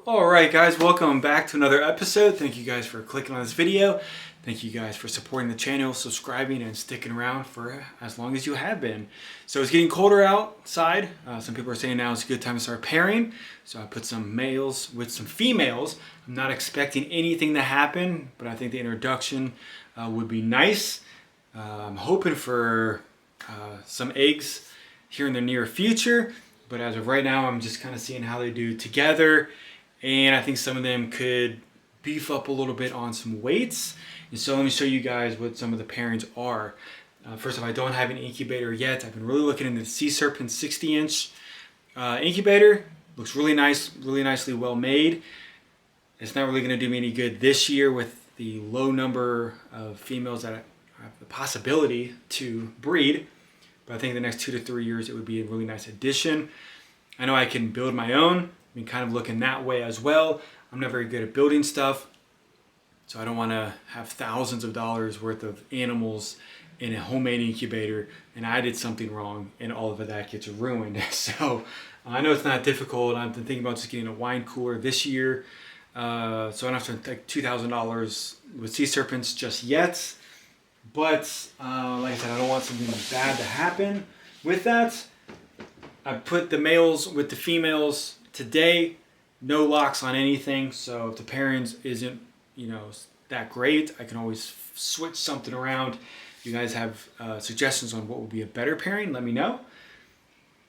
Alright guys, welcome back to another episode. Thank you guys for clicking on this video. Thank you guys for supporting the channel, subscribing, and sticking around for as long as you have been. So it's getting colder outside. Some people are saying now is a good time to start pairing. So I put some males with some females. I'm not expecting anything to happen, but I think the introduction would be nice. I'm hoping for some eggs here in the near future. But as of right now, I'm just kind of seeing how they do together. And I think some of them could beef up a little bit on some weights. And so let me show you guys what some of the pairings are. First off, I don't have an incubator yet. I've been really looking into the Cin-city 60-inch incubator. Looks really nice, really nicely well made. It's not really going to do me any good this year with the low number of females that have the possibility to breed. But I think in the next 2 to 3 years, it would be a really nice addition. I know I can build my own. I've been kind of looking that way as well. I'm not very good at building stuff, so I don't want to have thousands of dollars worth of animals in a homemade incubator and I did something wrong and all of that gets ruined. So I know it's not difficult. I've been thinking about just getting a wine cooler this year, so I don't have to spend like $2,000 with sea serpents just yet. But like I said, I don't want something bad to happen with that. I put the males with the females today. No locks on anything. So if the pairings isn't, that great, I can always switch something around. If you guys have suggestions on what would be a better pairing, let me know.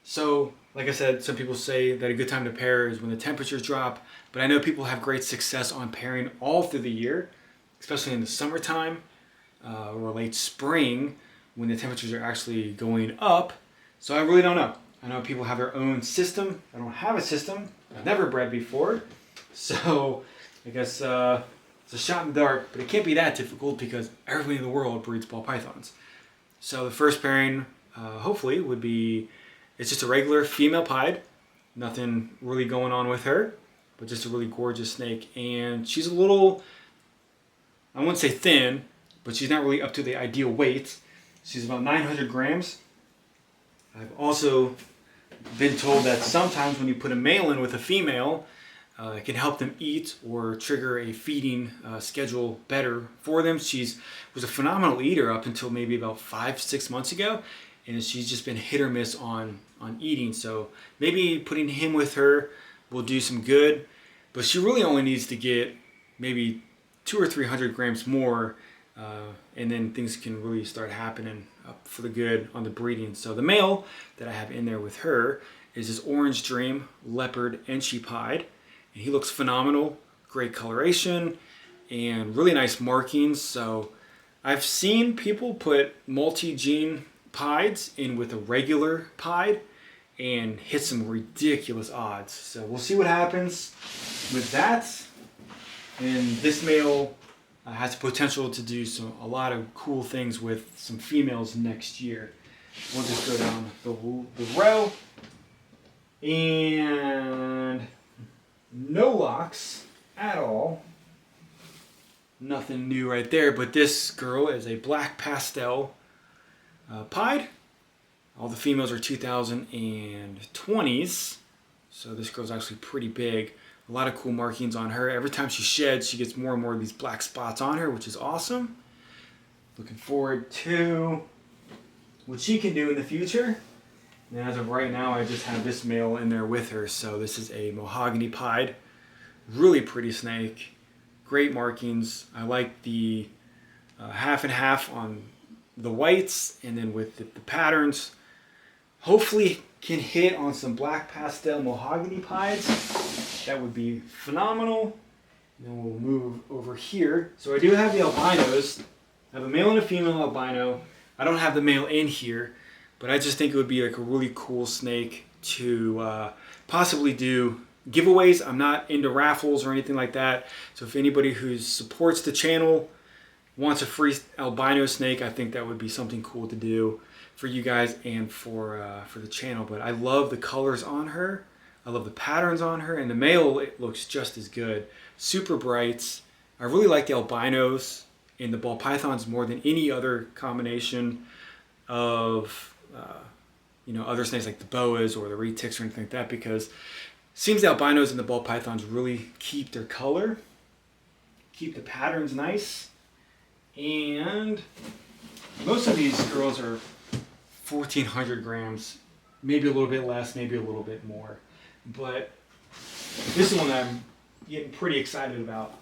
So like I said, some people say that a good time to pair is when the temperatures drop. But I know people have great success on pairing all through the year, especially in the summertime. Or late spring when the temperatures are actually going up. So I really don't know. I know people have their own system. I don't have a system. I've never bred before. So I guess it's a shot in the dark, but it can't be that difficult because everybody in the world breeds ball pythons. So the first pairing hopefully would be, it's just a regular female pied. Nothing really going on with her, but just a really gorgeous snake. And she's a little, I wouldn't say thin, but she's not really up to the ideal weight. She's about 900 grams. I've also been told that sometimes when you put a male in with a female, it can help them eat or trigger a feeding schedule better for them. She was a phenomenal eater up until maybe about 5-6 months ago, and she's just been hit or miss on eating. So maybe putting him with her will do some good, but she really only needs to get maybe 200 or 300 grams more. And then things can really start happening up for the good on the breeding. So the male that I have in there with her is this Orange Dream Leopard Enchi pied. And he looks phenomenal, great coloration, and really nice markings. So I've seen people put multi-gene pieds in with a regular pied and hit some ridiculous odds. So we'll see what happens with that. And this male has the potential to do a lot of cool things with some females next year. We'll just go down the row. And no locks at all. Nothing new right there, but this girl is a black pastel pied. All the females are 2020s. So this girl's actually pretty big. A lot of cool markings on her. Every time she sheds, she gets more and more of these black spots on her, which is awesome. Looking forward to what she can do in the future. And as of right now, I just have this male in there with her. So this is a mahogany pied. Really pretty snake. Great markings. I like the half and half on the whites and then with the patterns. Hopefully can hit on some black pastel mahogany pieds. That would be phenomenal. And then we'll move over here. So I do have the albinos. I have a male and a female albino. I don't have the male in here, but I just think it would be like a really cool snake to possibly do giveaways. I'm not into raffles or anything like that. So if anybody who supports the channel wants a free albino snake, I think that would be something cool to do for you guys and for the channel. But I love the colors on her. I love the patterns on her, and the male, it looks just as good. Super bright. I really like the albinos in the ball pythons more than any other combination of other snakes like the boas or the retics or anything like that, because Seems the albinos and the ball pythons really keep their color, keep the patterns nice, and most of these girls are 1,400 grams, maybe a little bit less, maybe a little bit more. But this is one that I'm getting pretty excited about.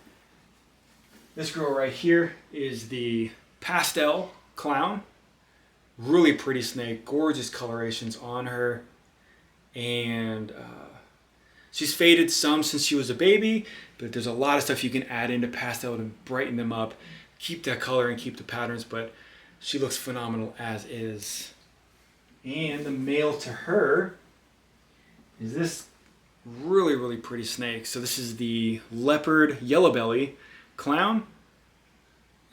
This girl right here is the pastel clown. Really pretty snake, gorgeous colorations on her. And she's faded some since she was a baby, but there's a lot of stuff you can add into pastel to brighten them up, keep that color and keep the patterns, but she looks phenomenal as is. And the male to her is this really, really pretty snake. So this is the leopard yellow belly clown.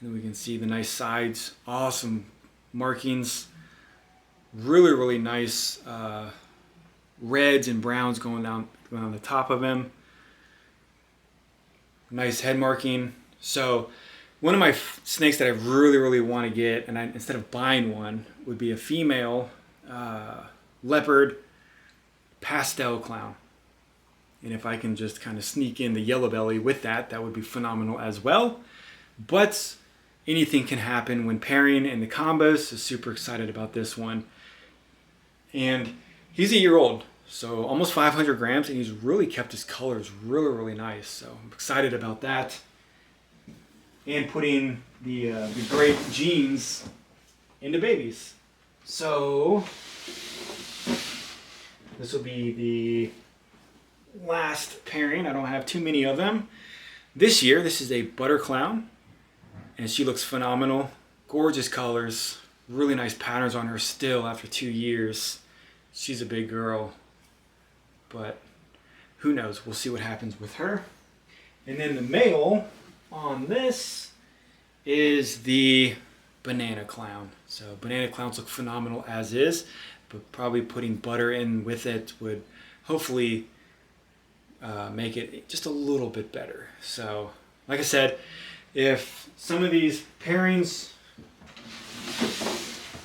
And then we can see the nice sides, awesome markings, really, really nice reds and browns going on the top of him. Nice head marking. So one of my snakes that I really, really want to get, and instead of buying one, would be a female leopard pastel clown. And if I can just kind of sneak in the yellow belly with that, that would be phenomenal as well. But anything can happen when pairing in the combos, so super excited about this one. And he's a year old, so almost 500 grams, and he's really kept his colors really, really nice. So I'm excited about that. And putting the great genes into babies. So this will be the last pairing. I don't have too many of them. This year, this is a butter clown, and she looks phenomenal. Gorgeous colors, really nice patterns on her still after 2 years. She's a big girl, but who knows? We'll see what happens with her. And then the male on this is the banana clown. So banana clowns look phenomenal as is, but probably putting butter in with it would hopefully make it just a little bit better. So like I said, if some of these pairings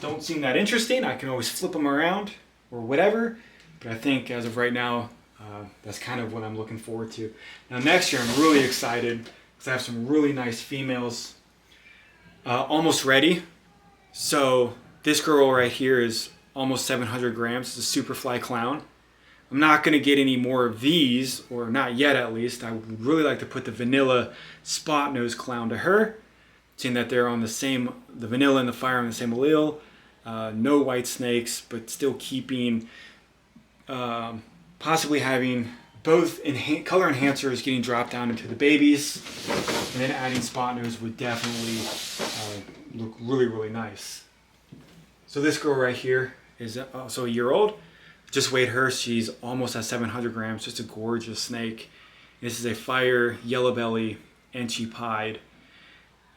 don't seem that interesting, I can always flip them around or whatever. But I think as of right now, that's kind of what I'm looking forward to. Now next year, I'm really excited because I have some really nice females almost ready. So this girl right here is almost 700 grams. It's a superfly clown. I'm not going to get any more of these, or not yet at least. I would really like to put the vanilla spot nose clown to her, seeing that they're on the same, the vanilla and the fire on the same allele. No white snakes, but still keeping, possibly having both color enhancers getting dropped down into the babies, and then adding spot nose would definitely look really, really nice. So this girl right here is also a year old. Just weighed her, she's almost at 700 grams, just a gorgeous snake. This is a fire yellow belly Enchi pied.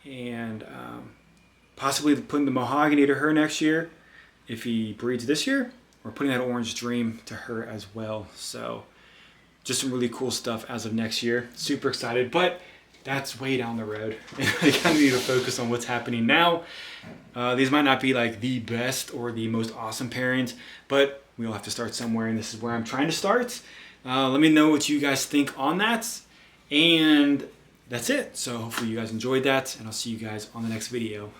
And possibly putting the mahogany to her next year if he breeds this year, or putting that orange dream to her as well. So just some really cool stuff as of next year. Super excited, but that's way down the road. I kind of need to focus on what's happening now. These might not be like the best or the most awesome pairings, but we'll have to start somewhere, and this is where I'm trying to start. Let me know what you guys think on that, and that's it. So hopefully you guys enjoyed that, and I'll see you guys on the next video.